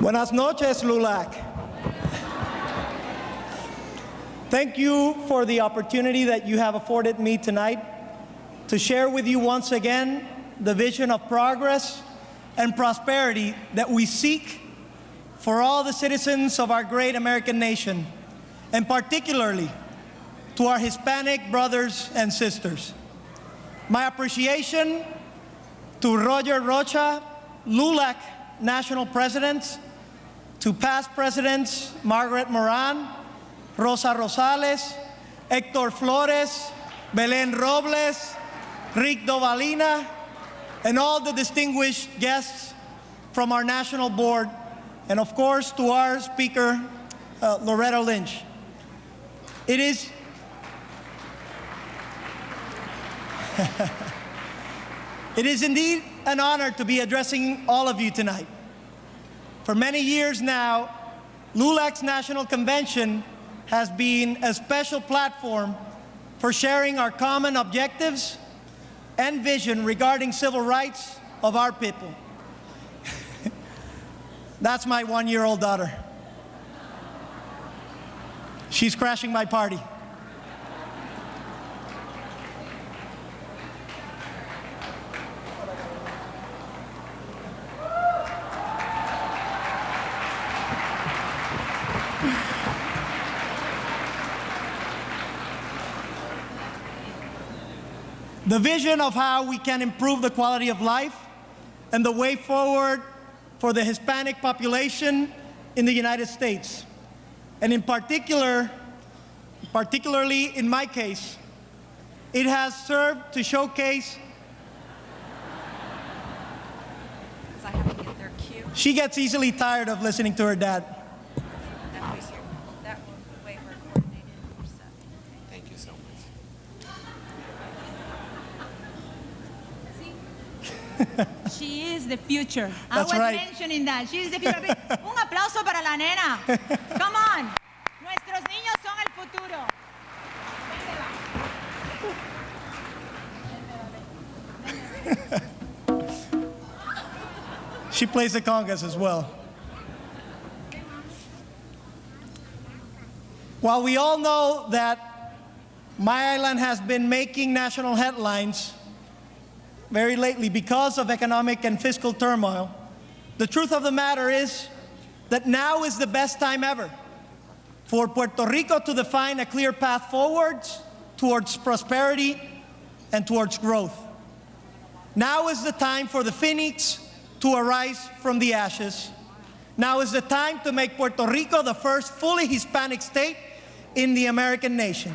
Buenas noches, LULAC. Thank you for the opportunity that you have afforded me tonight to share with you once again the vision of progress and prosperity that we seek for all the citizens of our great American nation, and particularly to our Hispanic brothers and sisters. My appreciation to Roger Rocha, LULAC National Presidents, to past presidents Margaret Moran, Rosa Rosales, Hector Flores, Belén Robles, Rick Dovalina, and all the distinguished guests from our national board, and of course to our speaker, Loretta Lynch. It is indeed an honor to be addressing all of you tonight. For many years now, LULAC's National Convention has been a special platform for sharing our common objectives and vision regarding civil rights of our people. That's my one-year-old daughter. She's crashing my party. The vision of how we can improve the quality of life and the way forward for the Hispanic population in the United States. And particularly in my case, it has served to showcase. I have to get their cue. She gets easily tired of listening to her dad. That way we're coordinated. Thank you so much. She is the future. That's I was right. mentioning that. She is the future. Un aplauso para la nena. Come on. Nuestros niños son el futuro. She plays the congas as well. While we all know that my island has been making national headlines very lately because of economic and fiscal turmoil, the truth of the matter is that now is the best time ever for Puerto Rico to define a clear path forwards towards prosperity and towards growth. Now is the time for the phoenix to arise from the ashes. Now is the time to make Puerto Rico the first fully Hispanic state in the American nation.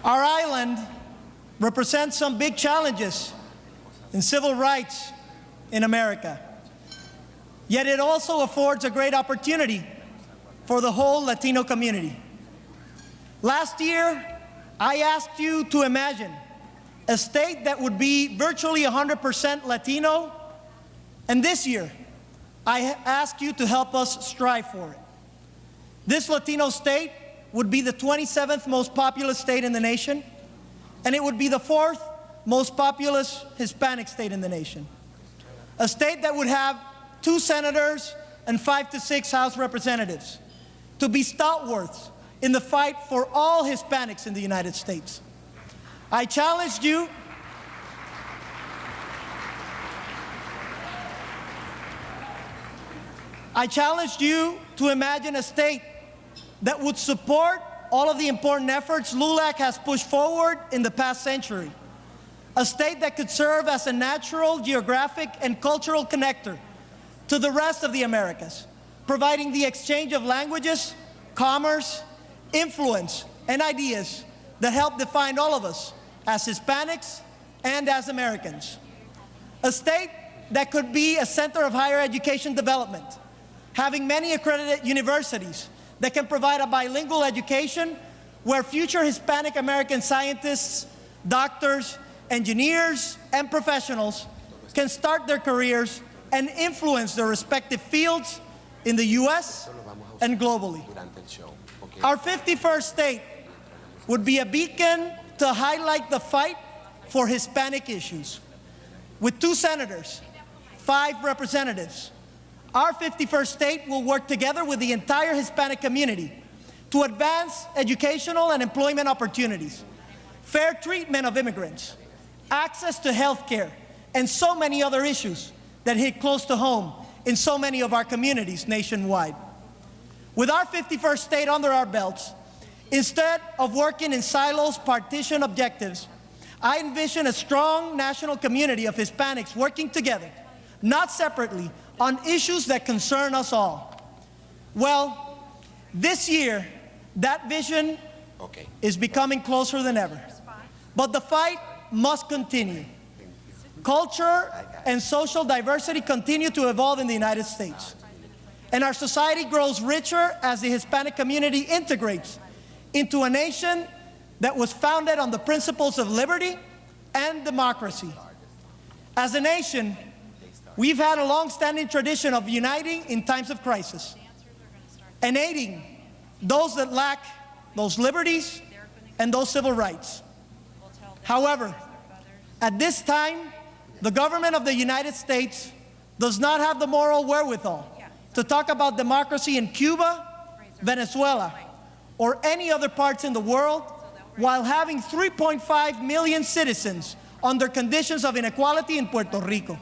Our island represents some big challenges in civil rights in America. Yet it also affords a great opportunity for the whole Latino community. Last year, I asked you to imagine a state that would be virtually 100% Latino, and this year, I asked you to help us strive for it. This Latino state would be the 27th most populous state in the nation, and it would be the 4th most populous Hispanic state in the nation. A state that would have 2 senators and 5 to 6 House representatives, to be stalwarts in the fight for all Hispanics in the United States. I challenged you to imagine a state that would support all of the important efforts LULAC has pushed forward in the past century. A state that could serve as a natural, geographic, and cultural connector to the rest of the Americas, providing the exchange of languages, commerce, influence, and ideas that help define all of us as Hispanics and as Americans. A state that could be a center of higher education development, having many accredited universities that can provide a bilingual education where future Hispanic American scientists, doctors, engineers, and professionals can start their careers and influence their respective fields in the US and globally. Our 51st state would be a beacon to highlight the fight for Hispanic issues. With 2 senators, 5 representatives, our 51st state will work together with the entire Hispanic community to advance educational and employment opportunities, fair treatment of immigrants, access to health care, and so many other issues that hit close to home in so many of our communities nationwide. With our 51st state under our belts, instead of working in silos, partition objectives, I envision a strong national community of Hispanics working together, not separately, on issues that concern us all. Well, this year, that vision is becoming closer than ever. But the fight must continue. Culture and social diversity continue to evolve in the United States. And our society grows richer as the Hispanic community integrates into a nation that was founded on the principles of liberty and democracy. As a nation, we've had a long-standing tradition of uniting in times of crisis and aiding those that lack those liberties and those civil rights. However, at this time, the government of the United States does not have the moral wherewithal to talk about democracy in Cuba, Venezuela, or any other parts in the world while having 3.5 million citizens under conditions of inequality in Puerto Rico.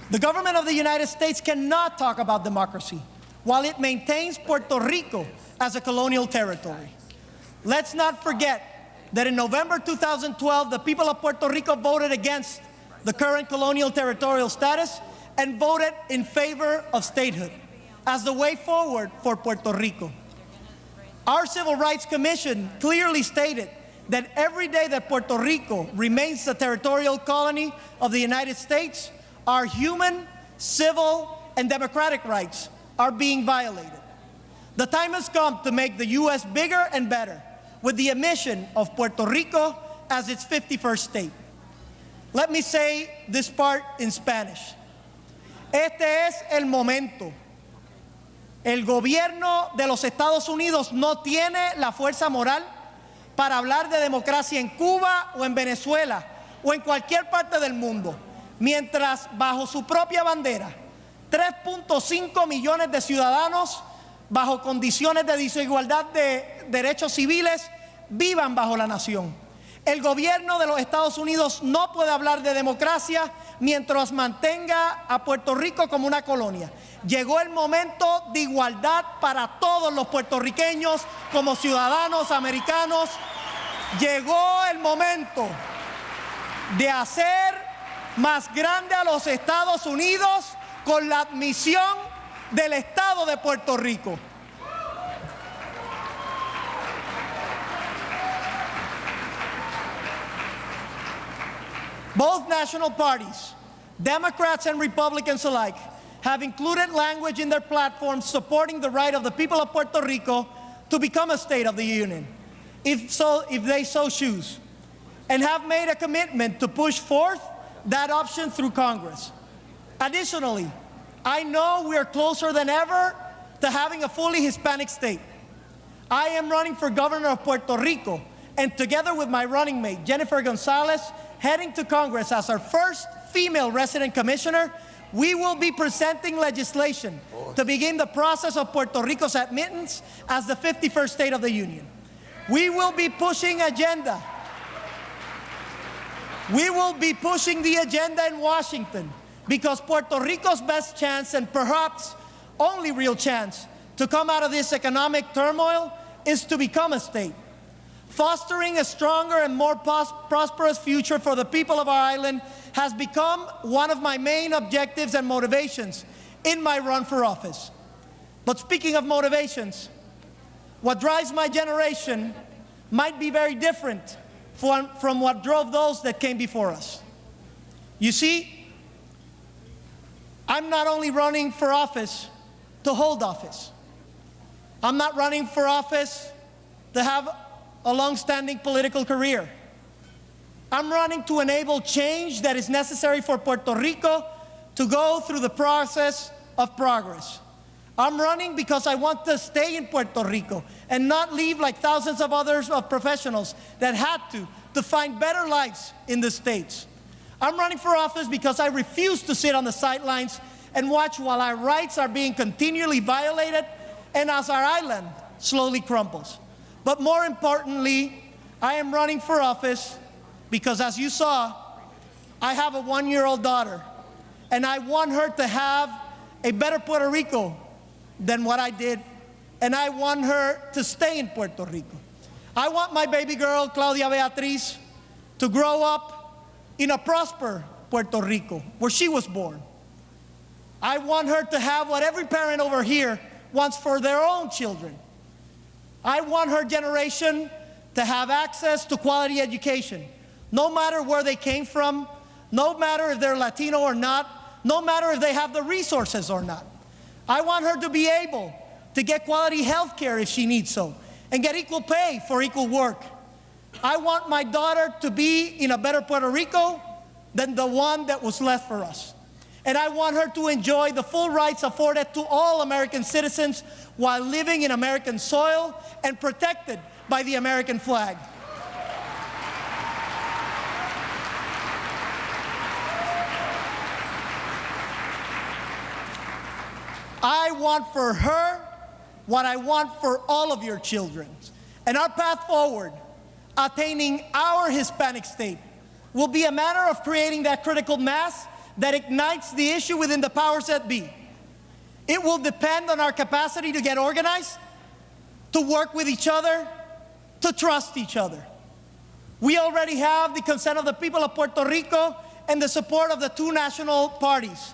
The government of the United States cannot talk about democracy while it maintains Puerto Rico as a colonial territory. Let's not forget that in November 2012, the people of Puerto Rico voted against the current colonial territorial status and voted in favor of statehood as the way forward for Puerto Rico. Our Civil Rights Commission clearly stated that every day that Puerto Rico remains a territorial colony of the United States, our human, civil, and democratic rights are being violated. The time has come to make the U.S. bigger and better with the admission of Puerto Rico as its 51st state. Let me say this part in Spanish. Este es el momento. El gobierno de los Estados Unidos no tiene la fuerza moral para hablar de democracia en Cuba o en Venezuela o en cualquier parte del mundo, mientras bajo su propia bandera 3.5 millones de ciudadanos bajo condiciones de desigualdad de derechos civiles vivan bajo la nación. El gobierno de los Estados Unidos no puede hablar de democracia mientras mantenga a Puerto Rico como una colonia. Llegó el momento de igualdad para todos los puertorriqueños como ciudadanos americanos. Llegó el momento de hacer más grande a los Estados Unidos con la admisión del Estado de Puerto Rico. Both national parties, Democrats and Republicans alike, have included language in their platforms supporting the right of the people of Puerto Rico to become a state of the Union, if they so choose, and have made a commitment to push forth that option through Congress. Additionally, I know we are closer than ever to having a fully Hispanic state. I am running for governor of Puerto Rico, and together with my running mate, Jennifer Gonzalez, heading to Congress as our first female resident commissioner, we will be presenting legislation to begin the process of Puerto Rico's admittance as the 51st state of the Union. We will be pushing the agenda in Washington because Puerto Rico's best chance and perhaps only real chance to come out of this economic turmoil is to become a state. Fostering a stronger and more prosperous future for the people of our island has become one of my main objectives and motivations in my run for office. But speaking of motivations, what drives my generation might be very different from what drove those that came before us. You see, I'm not only running for office to hold office. I'm not running for office to have a long-standing political career. I'm running to enable change that is necessary for Puerto Rico to go through the process of progress. I'm running because I want to stay in Puerto Rico and not leave like thousands of others of professionals that had to find better lives in the States. I'm running for office because I refuse to sit on the sidelines and watch while our rights are being continually violated and as our island slowly crumbles. But more importantly, I am running for office because, as you saw, I have a 1-year-old daughter, and I want her to have a better Puerto Rico than what I did, and I want her to stay in Puerto Rico. I want my baby girl, Claudia Beatriz, to grow up in a prosperous Puerto Rico, where she was born. I want her to have what every parent over here wants for their own children. I want her generation to have access to quality education, no matter where they came from, no matter if they're Latino or not, no matter if they have the resources or not. I want her to be able to get quality health care if she needs so, and get equal pay for equal work. I want my daughter to be in a better Puerto Rico than the one that was left for us. And I want her to enjoy the full rights afforded to all American citizens while living in American soil and protected by the American flag. I want for her what I want for all of your children. And our path forward, attaining our Hispanic state, will be a matter of creating that critical mass that ignites the issue within the powers that be. It will depend on our capacity to get organized, to work with each other, to trust each other. We already have the consent of the people of Puerto Rico and the support of the 2 national parties.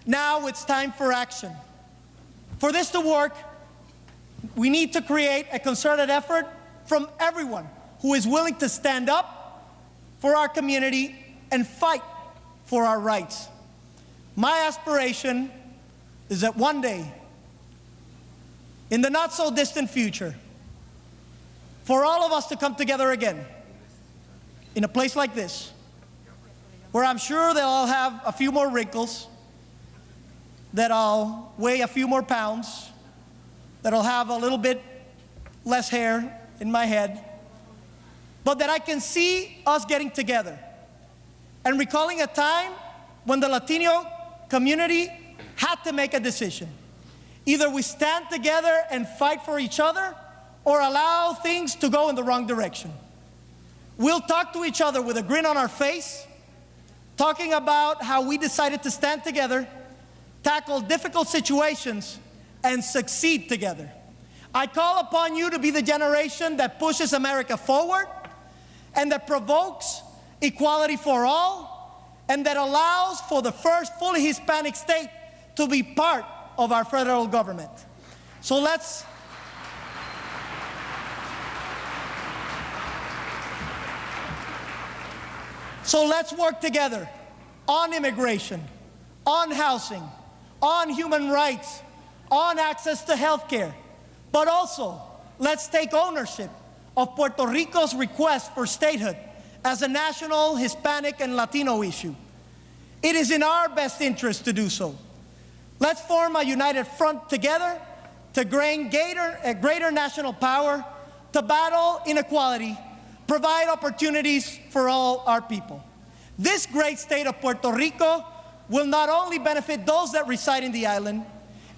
Now it's time for action. For this to work, we need to create a concerted effort from everyone who is willing to stand up for our community and fight for our rights. My aspiration is that one day, in the not so distant future, for all of us to come together again in a place like this, where I'm sure they'll all have a few more wrinkles, that I'll weigh a few more pounds, that I'll have a little bit less hair in my head, but that I can see us getting together and recalling a time when the Latino community had to make a decision. Either we stand together and fight for each other or allow things to go in the wrong direction. We'll talk to each other with a grin on our face, talking about how we decided to stand together, tackle difficult situations, and succeed together. I call upon you to be the generation that pushes America forward and that provokes equality for all and that allows for the first fully Hispanic state to be part of our federal government. So let's work together on immigration, on housing, on human rights, on access to health care, but also let's take ownership of Puerto Rico's request for statehood as a national Hispanic and Latino issue. It is in our best interest to do so. Let's form a united front together to gain greater national power, to battle inequality, provide opportunities for all our people. This great state of Puerto Rico will not only benefit those that reside in the island,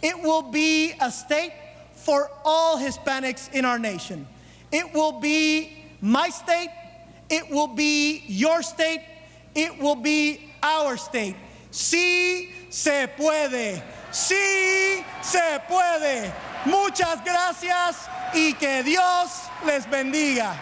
it will be a state for all Hispanics in our nation. It will be my state, it will be your state, it will be our state. Sí se puede, sí se puede. Muchas gracias y que Dios les bendiga.